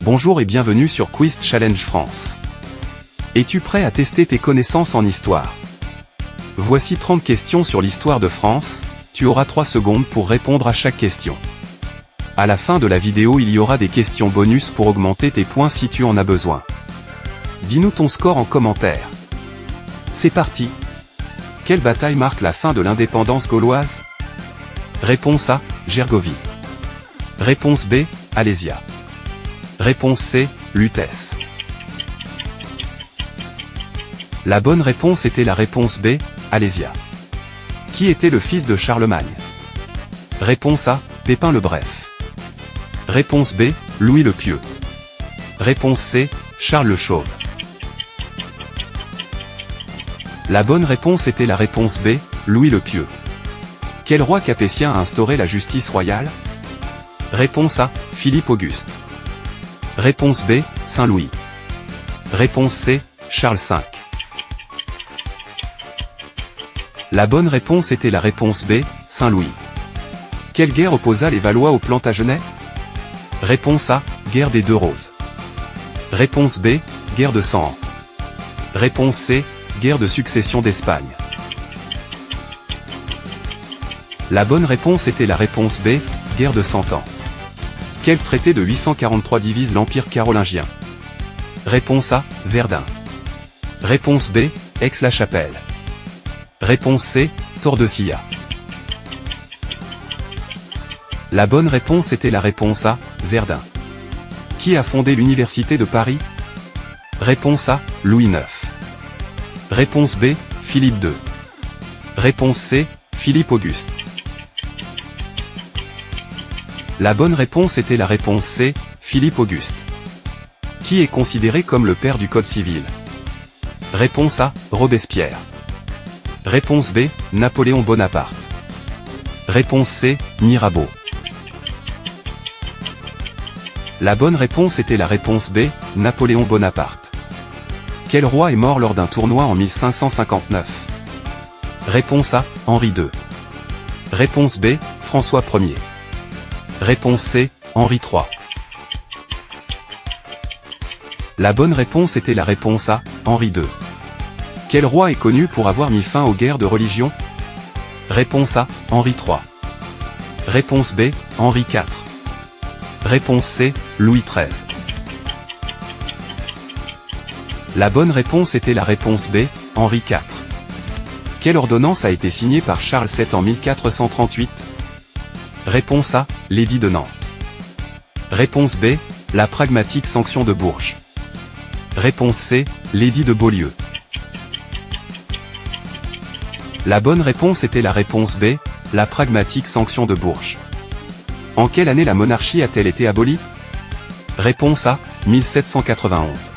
Bonjour et bienvenue sur Quiz Challenge France. Es-tu prêt à tester tes connaissances en histoire? Voici 30 questions sur l'histoire de France, tu auras 3 secondes pour répondre à chaque question. À la fin de la vidéo il y aura des questions bonus pour augmenter tes points si tu en as besoin. Dis-nous ton score en commentaire. C'est parti! Quelle bataille marque la fin de l'indépendance gauloise? Réponse A, Gergovie. Réponse B, Alésia. Réponse C, Lutèce. La bonne réponse était la réponse B, Alésia. Qui était le fils de Charlemagne? Réponse A, Pépin le Bref. Réponse B, Louis le Pieux. Réponse C, Charles le Chauve. La bonne réponse était la réponse B, Louis le Pieux. Quel roi capétien a instauré la justice royale? Réponse A, Philippe Auguste. Réponse B, Saint-Louis. Réponse C, Charles V. La bonne réponse était la réponse B, Saint-Louis. Quelle guerre opposa les Valois aux Plantagenets? Réponse A, guerre des Deux Roses. Réponse B, guerre de 100 ans. Réponse C, guerre de succession d'Espagne. La bonne réponse était la réponse B, guerre de 100 ans. Quel traité de 843 divise l'Empire carolingien? Réponse A, Verdun. Réponse B, Aix-la-Chapelle. Réponse C, Tordesillas. La bonne réponse était la réponse A, Verdun. Qui a fondé l'Université de Paris? Réponse A, Louis IX. Réponse B, Philippe II. Réponse C, Philippe Auguste. La bonne réponse était la réponse C, Philippe Auguste. Qui est considéré comme le père du Code civil? Réponse A, Robespierre. Réponse B, Napoléon Bonaparte. Réponse C, Mirabeau. La bonne réponse était la réponse B, Napoléon Bonaparte. Quel roi est mort lors d'un tournoi en 1559? Réponse A, Henri II. Réponse B, François Ier. Réponse C, Henri III. La bonne réponse était la réponse A, Henri II. Quel roi est connu pour avoir mis fin aux guerres de religion? Réponse A, Henri III. Réponse B, Henri IV. Réponse C, Louis XIII. La bonne réponse était la réponse B, Henri IV. Quelle ordonnance a été signée par Charles VII en 1438? Réponse A, l'édit de Nantes. Réponse B, la pragmatique sanction de Bourges. Réponse C, l'édit de Beaulieu. La bonne réponse était la réponse B, la pragmatique sanction de Bourges. En quelle année la monarchie a-t-elle été abolie? Réponse A, 1791.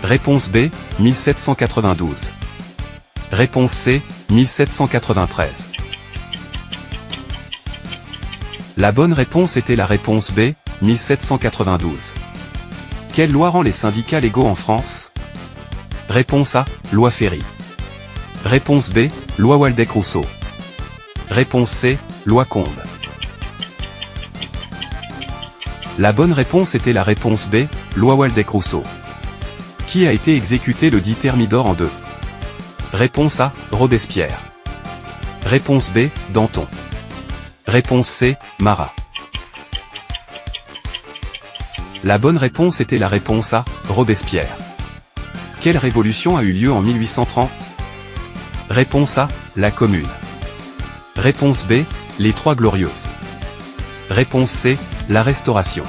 Réponse B, 1792. Réponse C, 1793. La bonne réponse était la réponse B, 1792. Quelle loi rend les syndicats légaux en France? Réponse A, loi Ferry. Réponse B, loi Waldeck-Rousseau. Réponse C, loi Combes. La bonne réponse était la réponse B, loi Waldeck-Rousseau. Qui a été exécuté le 10 Thermidor en 2? Réponse A, Robespierre. Réponse B, Danton. Réponse C, Marat. La bonne réponse était la réponse A, Robespierre. Quelle révolution a eu lieu en 1830? Réponse A, la Commune. Réponse B, les Trois Glorieuses. Réponse C, la Restauration.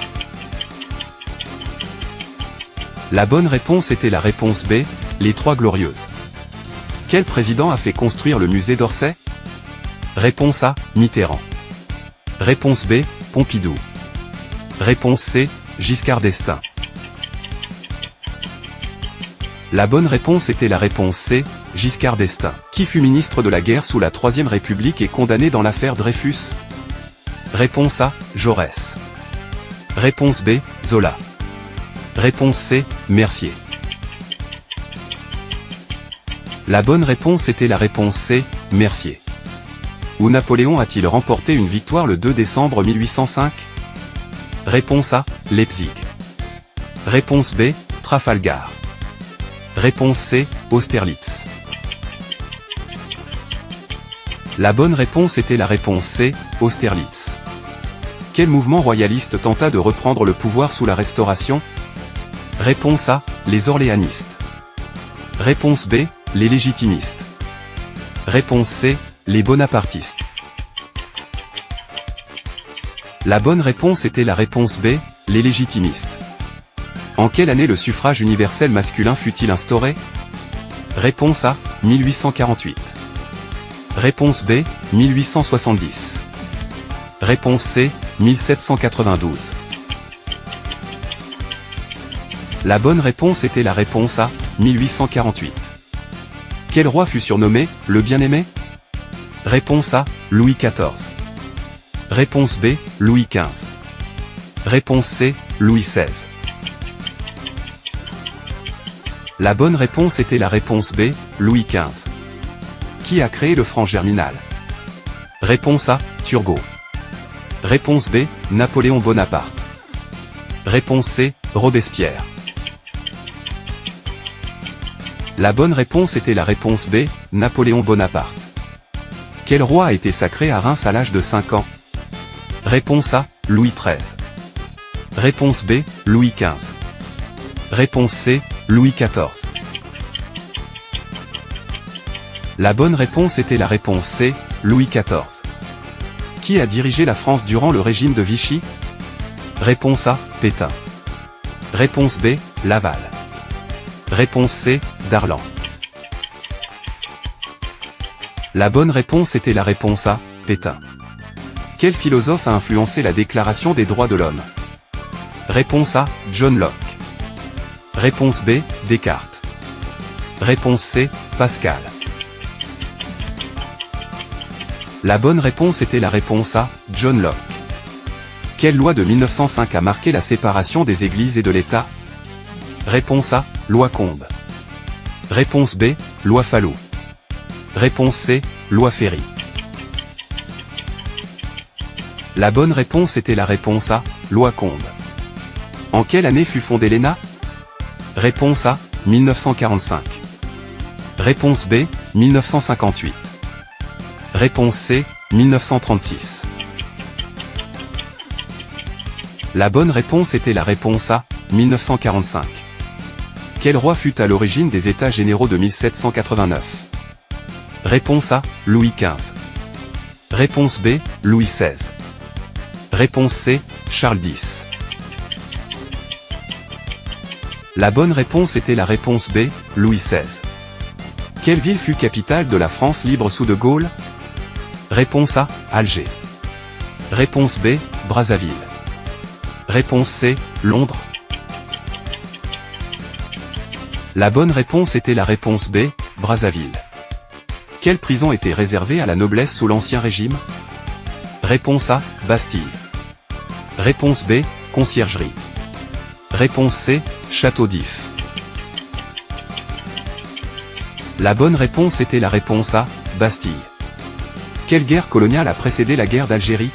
La bonne réponse était la réponse B, les Trois Glorieuses. Quel président a fait construire le musée d'Orsay? Réponse A, Mitterrand. Réponse B, Pompidou. Réponse C, Giscard d'Estaing. La bonne réponse était la réponse C, Giscard d'Estaing. Qui fut ministre de la guerre sous la Troisième République et condamné dans l'affaire Dreyfus? Réponse A, Jaurès. Réponse B, Zola. Réponse C, Mercier. La bonne réponse était la réponse C, Mercier. Où Napoléon a-t-il remporté une victoire le 2 décembre 1805? Réponse A, Leipzig. Réponse B, Trafalgar. Réponse C, Austerlitz. La bonne réponse était la réponse C, Austerlitz. Quel mouvement royaliste tenta de reprendre le pouvoir sous la Restauration? Réponse A, les orléanistes. Réponse B, les légitimistes. Réponse C, les bonapartistes. La bonne réponse était la réponse B, les légitimistes. En quelle année le suffrage universel masculin fut-il instauré? Réponse A, 1848. Réponse B, 1870. Réponse C, 1792. La bonne réponse était la réponse A, 1848. Quel roi fut surnommé le bien-aimé? Réponse A, Louis XIV. Réponse B, Louis XV. Réponse C, Louis XVI. La bonne réponse était la réponse B, Louis XV. Qui a créé le franc germinal? Réponse A, Turgot. Réponse B, Napoléon Bonaparte. Réponse C, Robespierre. La bonne réponse était la réponse B, Napoléon Bonaparte. Quel roi a été sacré à Reims à l'âge de 5 ans? Réponse A, Louis XIII. Réponse B, Louis XV. Réponse C, Louis XIV. La bonne réponse était la réponse C, Louis XIV. Qui a dirigé la France durant le régime de Vichy? Réponse A, Pétain. Réponse B, Laval. Réponse C, Darlan. La bonne réponse était la réponse A, Pétain. Quel philosophe a influencé la Déclaration des droits de l'homme? Réponse A, John Locke. Réponse B, Descartes. Réponse C, Pascal. La bonne réponse était la réponse A, John Locke. Quelle loi de 1905 a marqué la séparation des églises et de l'État? Réponse A, loi Combes. Réponse B, loi Fallou. Réponse C, loi Ferry. La bonne réponse était la réponse A, loi Combes. En quelle année fut fondée l'ENA? Réponse A, 1945. Réponse B, 1958. Réponse C, 1936. La bonne réponse était la réponse A, 1945. Quel roi fut à l'origine des États généraux de 1789? Réponse A, Louis XV. Réponse B, Louis XVI. Réponse C, Charles X. La bonne réponse était la réponse B, Louis XVI. Quelle ville fut capitale de la France libre sous De Gaulle? Réponse A, Alger. Réponse B, Brazzaville. Réponse C, Londres. La bonne réponse était la réponse B, Brazzaville. Quelle prison était réservée à la noblesse sous l'Ancien Régime? Réponse A, Bastille. Réponse B, Conciergerie. Réponse C, Château d'If. La bonne réponse était la réponse A, Bastille. Quelle guerre coloniale a précédé la guerre d'Algérie?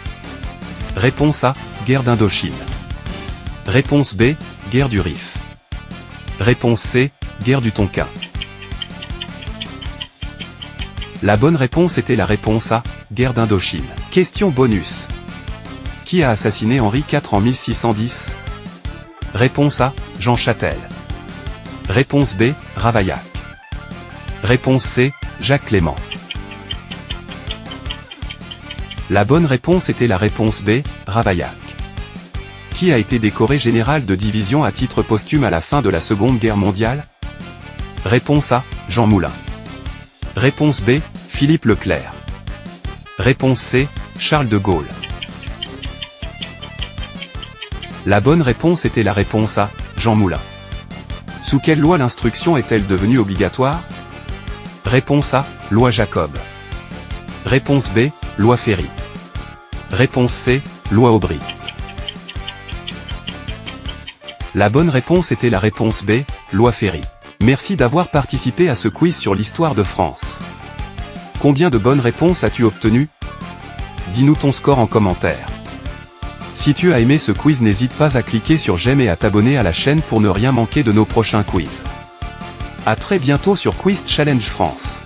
Réponse A, guerre d'Indochine. Réponse B, guerre du Rif. Réponse C, guerre du Tonkin. La bonne réponse était la réponse A, guerre d'Indochine. Question bonus. Qui a assassiné Henri IV en 1610? Réponse A, Jean Châtel. Réponse B, Ravaillac. Réponse C, Jacques Clément. La bonne réponse était la réponse B, Ravaillac. Qui a été décoré général de division à titre posthume à la fin de la Seconde Guerre mondiale? Réponse A, Jean Moulin. Réponse B, Philippe Leclerc. Réponse C, Charles de Gaulle. La bonne réponse était la réponse A, Jean Moulin. Sous quelle loi l'instruction est-elle devenue obligatoire? Réponse A, loi Jacob. Réponse B, loi Ferry. Réponse C, loi Aubry. La bonne réponse était la réponse B, loi Ferry. Merci d'avoir participé à ce quiz sur l'histoire de France. Combien de bonnes réponses as-tu obtenues? Dis-nous ton score en commentaire. Si tu as aimé ce quiz, n'hésite pas à cliquer sur j'aime et à t'abonner à la chaîne pour ne rien manquer de nos prochains quiz. À très bientôt sur Quiz Challenge France.